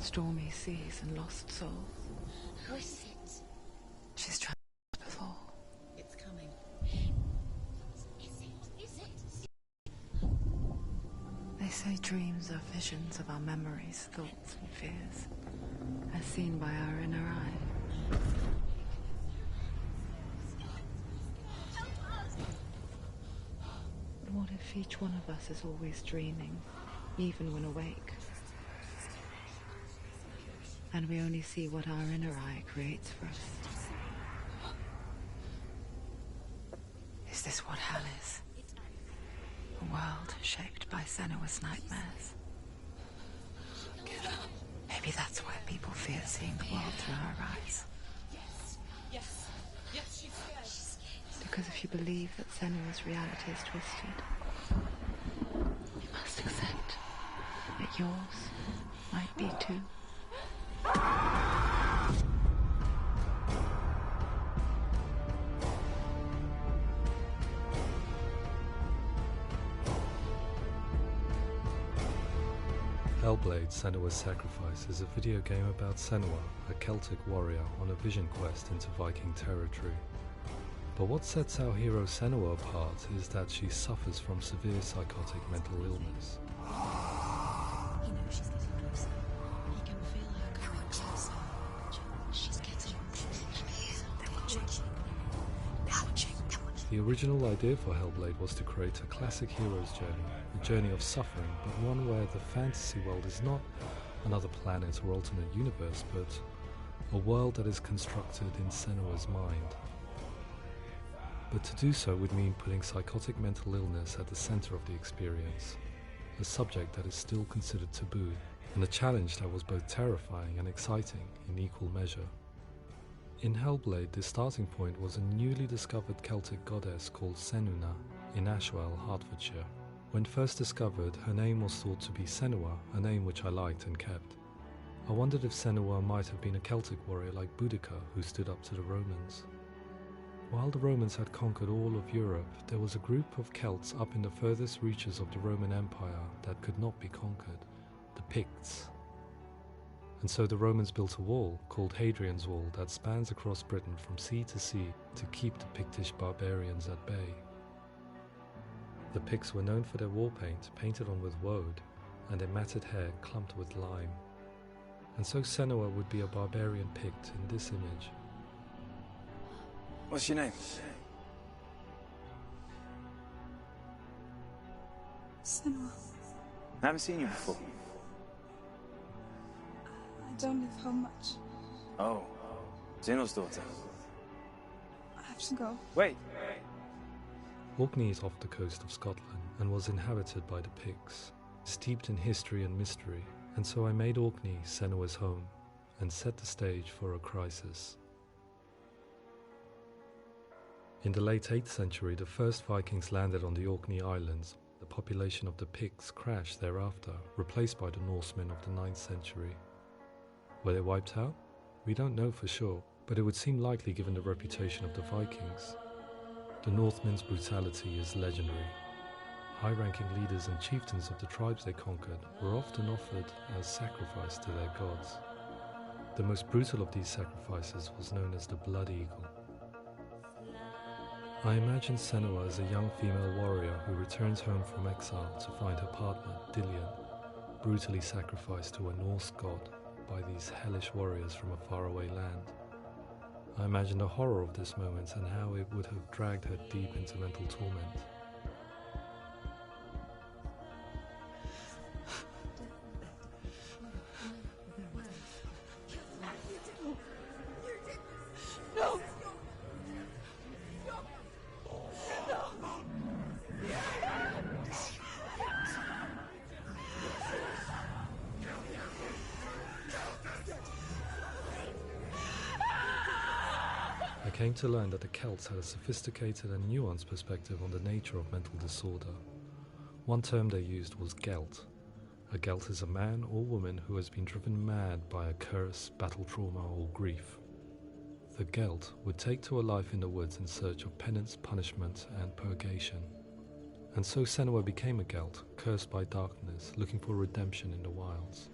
stormy seas and lost souls. Who is it? She's tried before. It's coming. Is it? They say dreams are visions of our memories, thoughts and fears, as seen by our inner eye. But what if each one of us is always dreaming, even when awake? And we only see what our inner eye creates for us. Is this what hell is? A world shaped by Senua's nightmares. Maybe that's why people fear seeing the world through her eyes. Yes, she's scared. Because if you believe that Senua's reality is twisted, you must accept that yours might be too. Hellblade: Senua's Sacrifice is a video game about Senua, a Celtic warrior on a vision quest into Viking territory. But what sets our hero Senua apart is that she suffers from severe psychotic mental illness. He knows she's getting closer. He can feel her coming closer. She's getting closer. They're watching. The original idea for Hellblade was to create a classic hero's journey, a journey of suffering, but one where the fantasy world is not another planet or alternate universe, but a world that is constructed in Senua's mind. But to do so would mean putting psychotic mental illness at the center of the experience, a subject that is still considered taboo, and a challenge that was both terrifying and exciting in equal measure. In Hellblade, the starting point was a newly discovered Celtic goddess called Senua in Ashwell, Hertfordshire. When first discovered, her name was thought to be Senua, a name which I liked and kept. I wondered if Senua might have been a Celtic warrior like Boudica who stood up to the Romans. While the Romans had conquered all of Europe, there was a group of Celts up in the furthest reaches of the Roman Empire that could not be conquered, the Picts. And so the Romans built a wall, called Hadrian's Wall, that spans across Britain from sea to sea to keep the Pictish barbarians at bay. The Picts were known for their war paint, painted on with woad, and their matted hair clumped with lime. And so Senua would be a barbarian Pict in this image. What's your name? Senua. I haven't seen you before. I don't live home much. Oh, Zeno's daughter. I have to go. Wait. Orkney is off the coast of Scotland and was inhabited by the Picts, steeped in history and mystery, and so I made Orkney Senua's home and set the stage for a crisis. In the late 8th century, the first Vikings landed on the Orkney Islands. The population of the Picts crashed thereafter, replaced by the Norsemen of the 9th century. Were they wiped out? We don't know for sure, but it would seem likely given the reputation of the Vikings. The Northmen's brutality is legendary. High-ranking leaders and chieftains of the tribes they conquered were often offered as sacrifice to their gods. The most brutal of these sacrifices was known as the Blood Eagle. I imagine Senua as a young female warrior who returns home from exile to find her partner, Dillion, brutally sacrificed to a Norse god by these hellish warriors from a faraway land. I imagine the horror of this moment and how it would have dragged her deep into mental torment. No! I came to learn that the Celts had a sophisticated and nuanced perspective on the nature of mental disorder. One term they used was gelt. A gelt is a man or woman who has been driven mad by a curse, battle trauma, or grief. The gelt would take to a life in the woods in search of penance, punishment, and purgation. And so Senua became a gelt, cursed by darkness, looking for redemption in the wilds.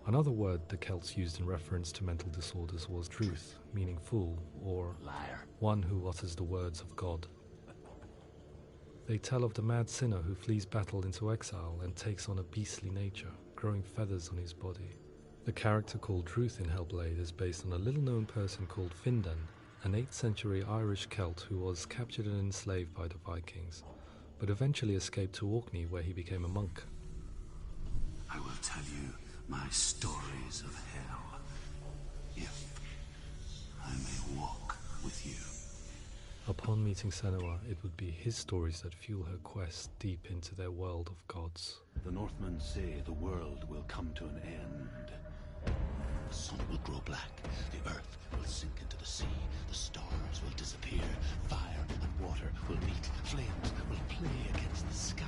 Another word the Celts used in reference to mental disorders was truth, meaning fool, or Liar. one who utters the words of God. They tell of the mad sinner who flees battle into exile and takes on a beastly nature, growing feathers on his body. The character called Truth in Hellblade is based on a little-known person called Findan, an 8th century Irish Celt who was captured and enslaved by the Vikings, but eventually escaped to Orkney where he became a monk. I will tell you my stories of hell, if I may walk with you. Upon meeting Senua, it would be his stories that fuel her quest deep into their world of gods. The Northmen say the world will come to an end. The sun will grow black, the earth will sink into the sea, the stars will disappear, fire and water will meet, flames will play against the sky,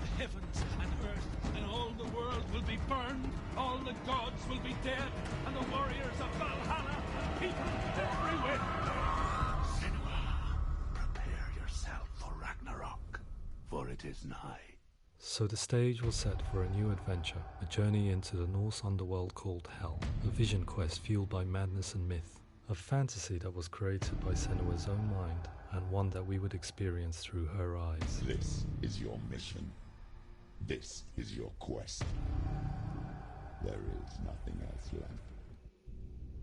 the heavens and earth and all the world will be burned, all the gods will be dead, and the warriors of Valhalla and people everywhere. Senua, prepare yourself for Ragnarok, for it is nigh. So the stage was set for a new adventure, a journey into the Norse underworld called Hell, a vision quest fueled by madness and myth, a fantasy that was created by Senua's own mind, and one that we would experience through her eyes. This is your mission. This is your quest. There is nothing else left.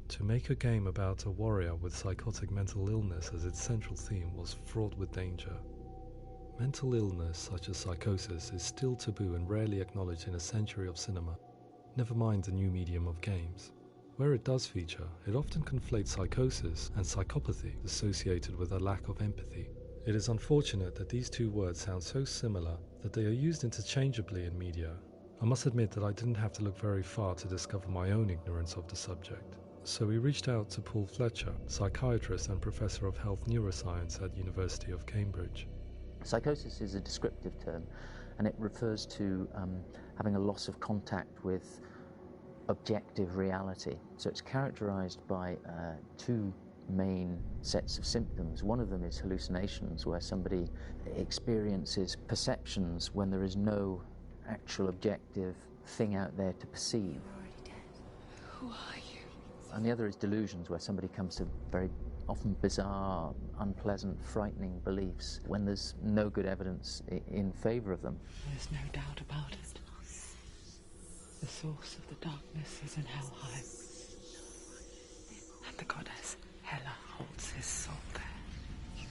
To make a game about a warrior with psychotic mental illness as its central theme was fraught with danger. Mental illness, such as psychosis, is still taboo and rarely acknowledged in a century of cinema, never mind the new medium of games. Where it does feature, it often conflates psychosis and psychopathy associated with a lack of empathy. It is unfortunate that these two words sound so similar that they are used interchangeably in media. I must admit that I didn't have to look very far to discover my own ignorance of the subject. So we reached out to Paul Fletcher, psychiatrist and professor of health neuroscience at University of Cambridge. Psychosis is a descriptive term, and it refers to having a loss of contact with objective reality. So it's characterized by two main sets of symptoms. One of them is hallucinations, where somebody experiences perceptions when there is no actual objective thing out there to perceive. You're already dead. Who are you? And the other is delusions, where somebody comes to very often bizarre, unpleasant, frightening beliefs when there's no good evidence in favour of them. There's no doubt about it. The source of the darkness is in Helheim. And the goddess Hela holds his soul there.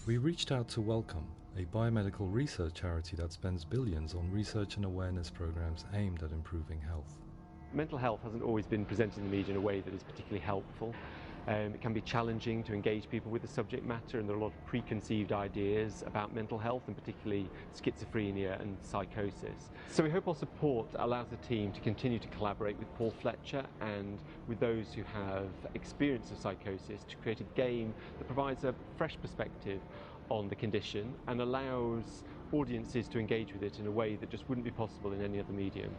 We reached out to Welcome, a biomedical research charity that spends billions on research and awareness programs aimed at improving health. Mental health hasn't always been presented in the media in a way that is particularly helpful. It can be challenging to engage people with the subject matter, and there are a lot of preconceived ideas about mental health, and particularly schizophrenia and psychosis. So we hope our support allows the team to continue to collaborate with Paul Fletcher and with those who have experience of psychosis to create a game that provides a fresh perspective on the condition and allows audiences to engage with it in a way that just wouldn't be possible in any other medium.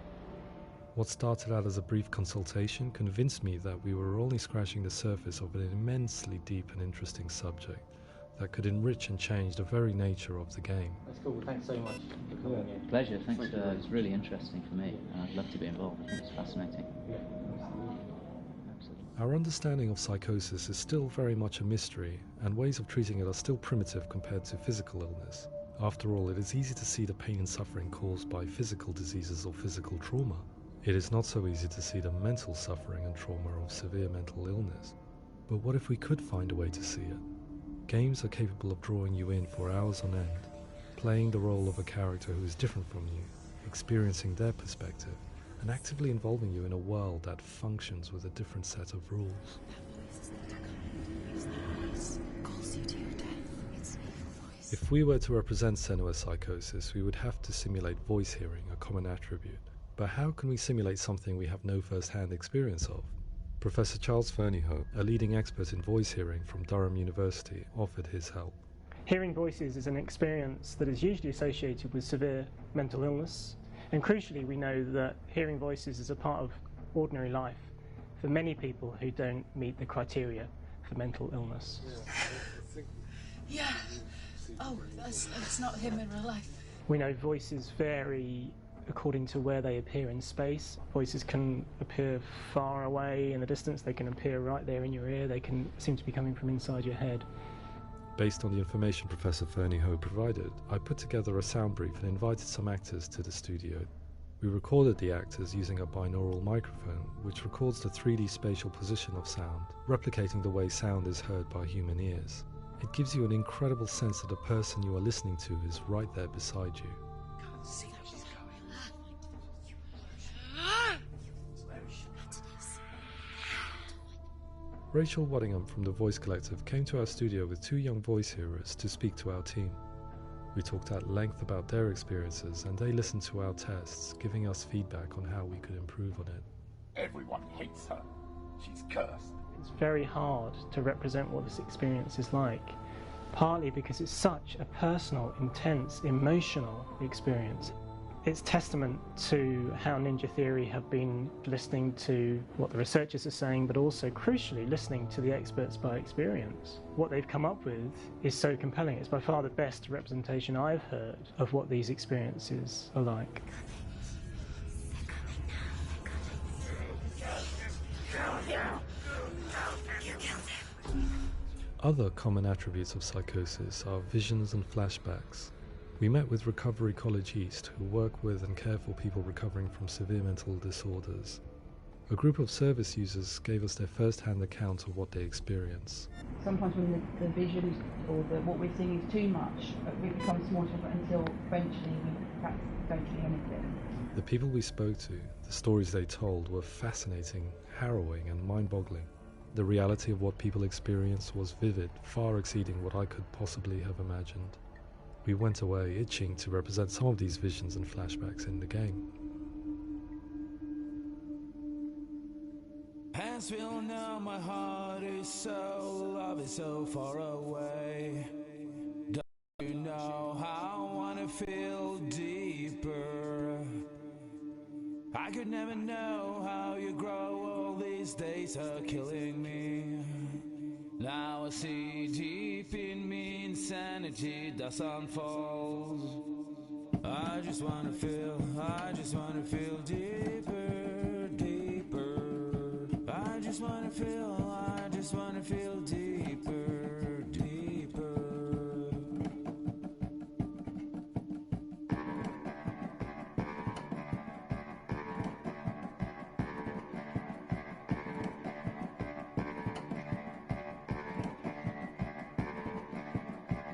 What started out as a brief consultation convinced me that we were only scratching the surface of an immensely deep and interesting subject that could enrich and change the very nature of the game. That's cool. Thanks so much for coming in. Pleasure. Thanks. It's really interesting for me, and I'd love to be involved. I think it's fascinating. Absolutely. Our understanding of psychosis is still very much a mystery, and ways of treating it are still primitive compared to physical illness. After all, it is easy to see the pain and suffering caused by physical diseases or physical trauma. It is not so easy to see the mental suffering and trauma of severe mental illness. But what if we could find a way to see it? Games are capable of drawing you in for hours on end, playing the role of a character who is different from you, experiencing their perspective, and actively involving you in a world that functions with a different set of rules. If we were to represent Senua's psychosis, we would have to simulate voice hearing, a common attribute. But how can we simulate something we have no first-hand experience of? Professor Charles Fernyhough, a leading expert in voice hearing from Durham University, offered his help. Hearing voices is an experience that is usually associated with severe mental illness, and crucially we know that hearing voices is a part of ordinary life for many people who don't meet the criteria for mental illness. Yeah. Oh, that's not him in real life. We know voices vary according to where they appear in space. Voices can appear far away in the distance, they can appear right there in your ear, they can seem to be coming from inside your head. Based on the information Professor Fernie Ho provided, I put together a sound brief and invited some actors to the studio. We recorded the actors using a binaural microphone, which records the 3D spatial position of sound, replicating the way sound is heard by human ears. It gives you an incredible sense that the person you are listening to is right there beside you. Rachel Waddingham from the Voice Collective came to our studio with 2 young voice hearers to speak to our team. We talked at length about their experiences and they listened to our tests, giving us feedback on how we could improve on it. Everyone hates her. She's cursed. It's very hard to represent what this experience is like, partly because it's such a personal, intense, emotional experience. It's testament to how Ninja Theory have been listening to what the researchers are saying, but also, crucially, listening to the experts by experience. What they've come up with is so compelling. It's by far the best representation I've heard of what these experiences are like. Other common attributes of psychosis are visions and flashbacks. We met with Recovery College East, who work with and care for people recovering from severe mental disorders. A group of service users gave us their first-hand account of what they experience. Sometimes when the visions or what we're seeing is too much, it becomes more difficult until eventually we perhaps don't see anything. The people we spoke to, the stories they told, were fascinating, harrowing and mind-boggling. The reality of what people experienced was vivid, far exceeding what I could possibly have imagined. We went away itching to represent some of these visions and flashbacks in the game. Hands will know my heart is so, love is so far away. Don't you know how I wanna feel deeper? I could never know how you grow, all these days are killing me. Now I see deep in me insanity does unfold. I just wanna feel deeper, deeper. I just wanna feel deeper, deeper.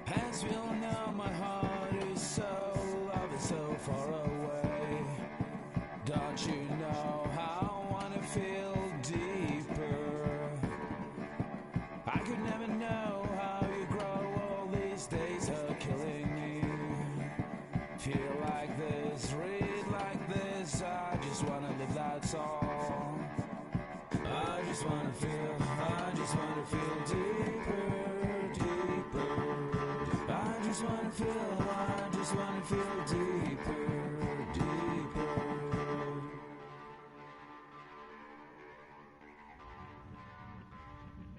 Hands will know my heart is so, love is so far away. Don't you know how I wanna feel deeper? I could never know how you grow, all these days are killing me. Feel like this, read like this, I just wanna live, that's all. I just wanna feel deeper, deeper. I just wanna feel deeper, deeper.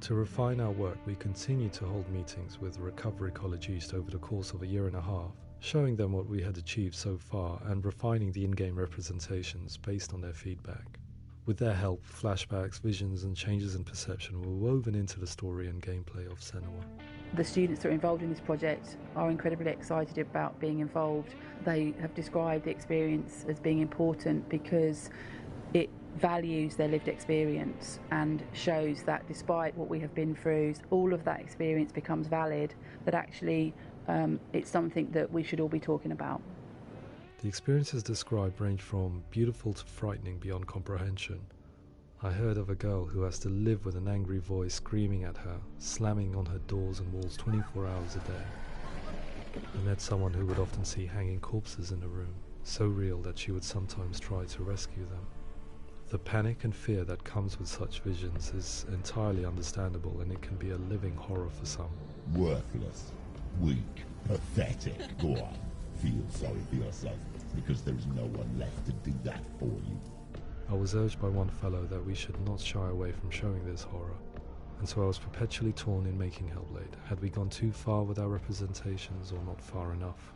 To refine our work, we continue to hold meetings with Recovery College East over the course of a year and a half, showing them what we had achieved so far and refining the in-game representations based on their feedback. With their help, flashbacks, visions and changes in perception were woven into the story and gameplay of Senua. The students that are involved in this project are incredibly excited about being involved. They have described the experience as being important because it values their lived experience and shows that despite what we have been through, all of that experience becomes valid, that actually it's something that we should all be talking about. The experiences described range from beautiful to frightening beyond comprehension. I heard of a girl who has to live with an angry voice screaming at her, slamming on her doors and walls 24 hours a day. I met someone who would often see hanging corpses in a room, so real that she would sometimes try to rescue them. The panic and fear that comes with such visions is entirely understandable, and it can be a living horror for some. Worthless, weak, pathetic. Go on, feel sorry for yourself, because there is no one left to do that for you. I was urged by one fellow that we should not shy away from showing this horror, and so I was perpetually torn in making Hellblade. Had we gone too far with our representations or not far enough?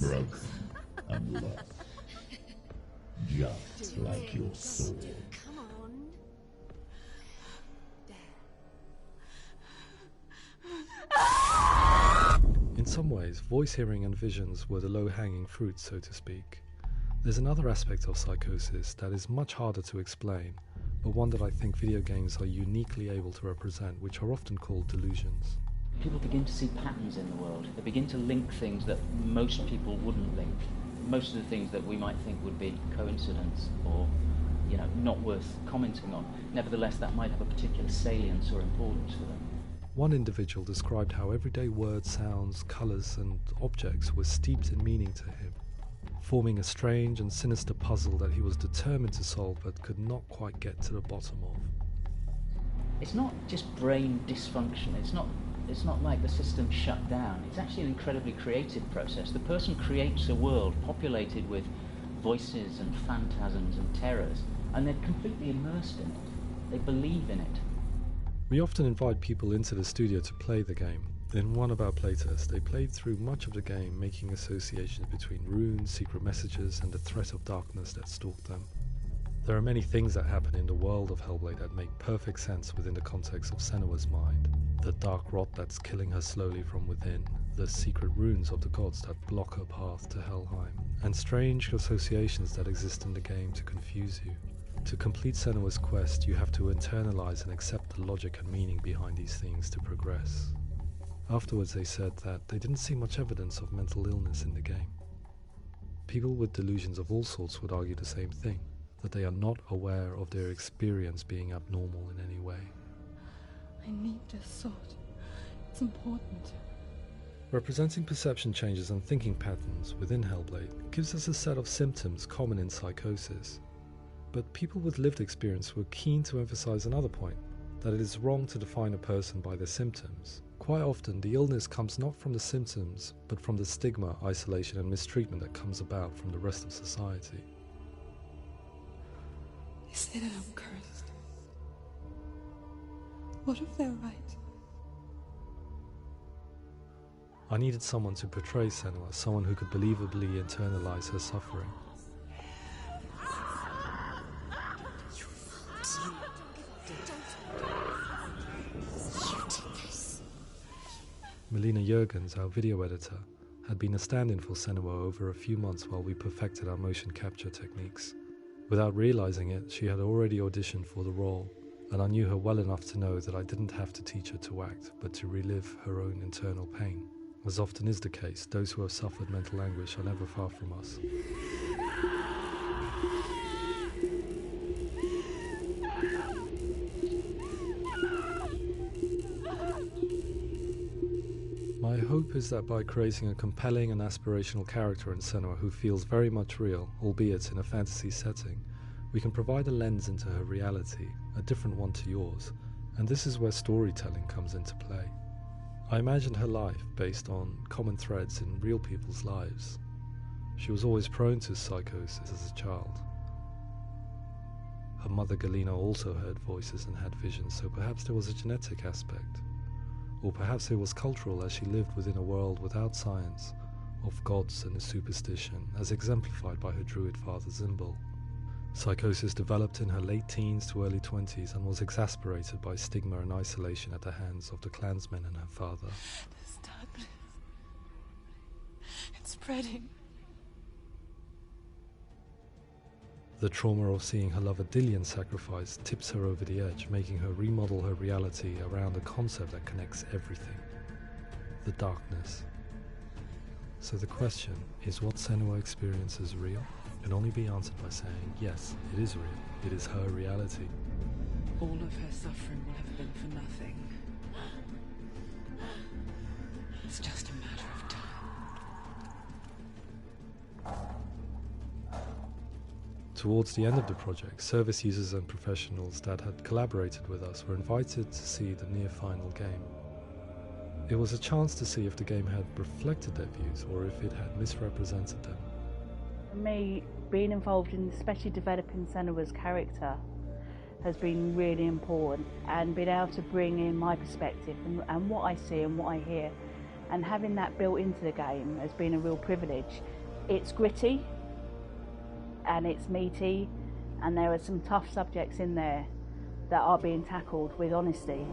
broken and lost. Just like your sword. Come on. In some ways, voice hearing and visions were the low-hanging fruit, so to speak. There's another aspect of psychosis that is much harder to explain, but one that I think video games are uniquely able to represent, which are often called delusions. People begin to see patterns in the world. They begin to link things that most people wouldn't link. Most of the things that we might think would be coincidence or, not worth commenting on. Nevertheless, that might have a particular salience or importance for them. One individual described how everyday words, sounds, colours and objects were steeped in meaning to him, forming a strange and sinister puzzle that he was determined to solve but could not quite get to the bottom of. It's not just brain dysfunction. It's not like the system shut down. It's actually an incredibly creative process. The person creates a world populated with voices and phantasms and terrors, and they're completely immersed in it. They believe in it. We often invite people into the studio to play the game. In one of our playtests, they played through much of the game, making associations between runes, secret messages, and the threat of darkness that stalked them. There are many things that happen in the world of Hellblade that make perfect sense within the context of Senua's mind. The dark rot that's killing her slowly from within, the secret runes of the gods that block her path to Helheim, and strange associations that exist in the game to confuse you. To complete Senua's quest, you have to internalize and accept the logic and meaning behind these things to progress. Afterwards they said that they didn't see much evidence of mental illness in the game. People with delusions of all sorts would argue the same thing, that they are not aware of their experience being abnormal in any way. I need this sword. It's important. Representing perception changes and thinking patterns within Hellblade gives us a set of symptoms common in psychosis. But people with lived experience were keen to emphasize another point, that it is wrong to define a person by their symptoms. Quite often, the illness comes not from the symptoms, but from the stigma, isolation and mistreatment that comes about from the rest of society. They say that I'm cursed. What if they're right? I needed someone to portray Senua, someone who could believably internalize her suffering. Melina Juergens, our video editor, had been a stand-in for Senua over a few months while we perfected our motion capture techniques. Without realizing it, she had already auditioned for the role, and I knew her well enough to know that I didn't have to teach her to act, but to relive her own internal pain. As often is the case, those who have suffered mental anguish are never far from us. My hope is that by creating a compelling and aspirational character in Senua who feels very much real, albeit in a fantasy setting, we can provide a lens into her reality, a different one to yours, and this is where storytelling comes into play. I imagined her life based on common threads in real people's lives. She was always prone to psychosis as a child. Her mother Galina also heard voices and had visions, so perhaps there was a genetic aspect. Or perhaps it was cultural, as she lived within a world without science, of gods and a superstition, as exemplified by her druid father Zimbal. Psychosis developed in her late teens to early 20s and was exacerbated by stigma and isolation at the hands of the clansmen and her father. This darkness. It's spreading. The trauma of seeing her lover Dillian sacrificed tips her over the edge, making her remodel her reality around a concept that connects everything: the darkness. So the question, is what Senua experiences real? Can only be answered by saying, yes, it is real. It is her reality. All of her suffering will have been for nothing. It's just a matter of time. Towards the end of the project, service users and professionals that had collaborated with us were invited to see the near-final game. It was a chance to see if the game had reflected their views or if it had misrepresented them. For me, being involved in especially developing Senua's character has been really important, and being able to bring in my perspective and what I see and what I hear and having that built into the game has been a real privilege. It's gritty and it's meaty, and there are some tough subjects in there that are being tackled with honesty.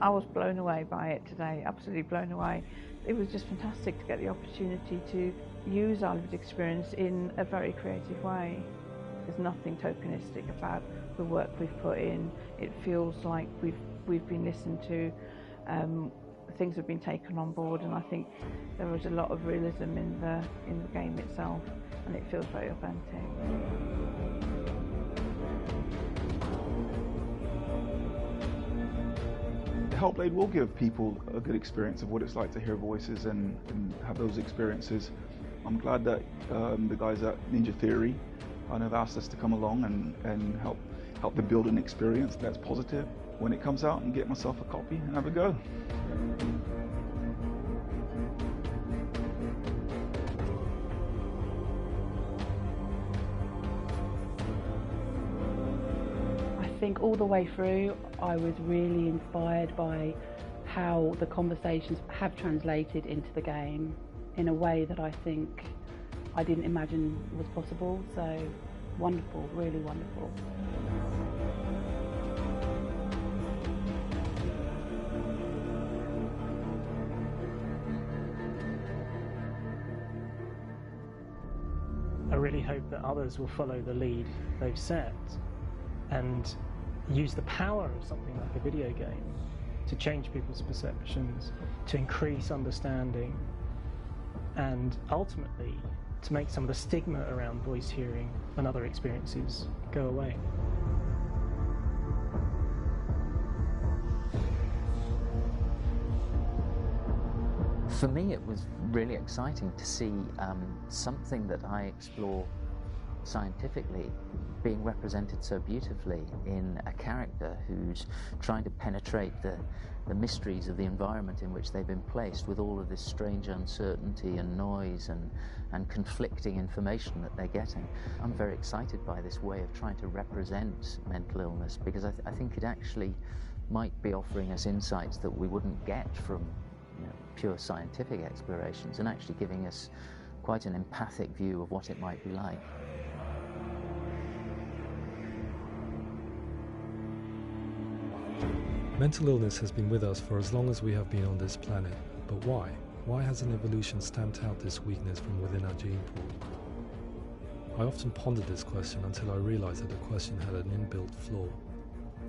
I was blown away by it today, absolutely blown away. It was just fantastic to get the opportunity to use our lived experience in a very creative way. There's nothing tokenistic about the work we've put in. It feels like we've been listened to, things have been taken on board, and I think there was a lot of realism in the game itself, and it feels very authentic. Hellblade will give people a good experience of what it's like to hear voices and have those experiences. I'm glad that the guys at Ninja Theory kind of asked us to come along and help them build an experience that's positive when it comes out, and get myself a copy and have a go. I think all the way through I was really inspired by how the conversations have translated into the game in a way that I think I didn't imagine was possible. So wonderful, really wonderful. I really hope that others will follow the lead they've set and use the power of something like a video game to change people's perceptions, to increase understanding, and ultimately to make some of the stigma around voice hearing and other experiences go away. For me, it was really exciting to see something that I explore scientifically being represented so beautifully in a character who's trying to penetrate the mysteries of the environment in which they've been placed, with all of this strange uncertainty and noise and conflicting information that they're getting. I'm very excited by this way of trying to represent mental illness, because I think it actually might be offering us insights that we wouldn't get from pure scientific explorations, and actually giving us quite an empathic view of what it might be like. Mental illness has been with us for as long as we have been on this planet, but why? Why hasn't evolution stamped out this weakness from within our gene pool? I often pondered this question until I realized that the question had an inbuilt flaw.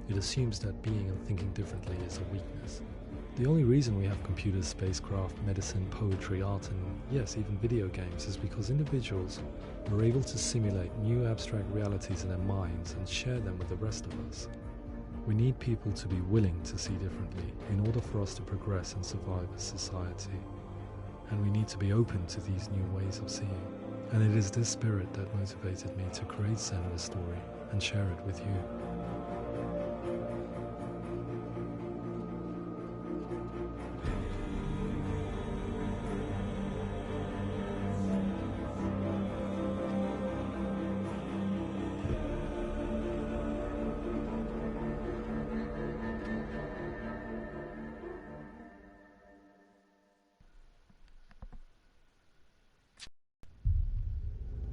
It assumes that being and thinking differently is a weakness. The only reason we have computers, spacecraft, medicine, poetry, art, and yes, even video games is because individuals are able to simulate new abstract realities in their minds and share them with the rest of us. We need people to be willing to see differently in order for us to progress and survive as society. And we need to be open to these new ways of seeing. And it is this spirit that motivated me to create Senua's story and share it with you.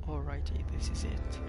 Alrighty, this is it.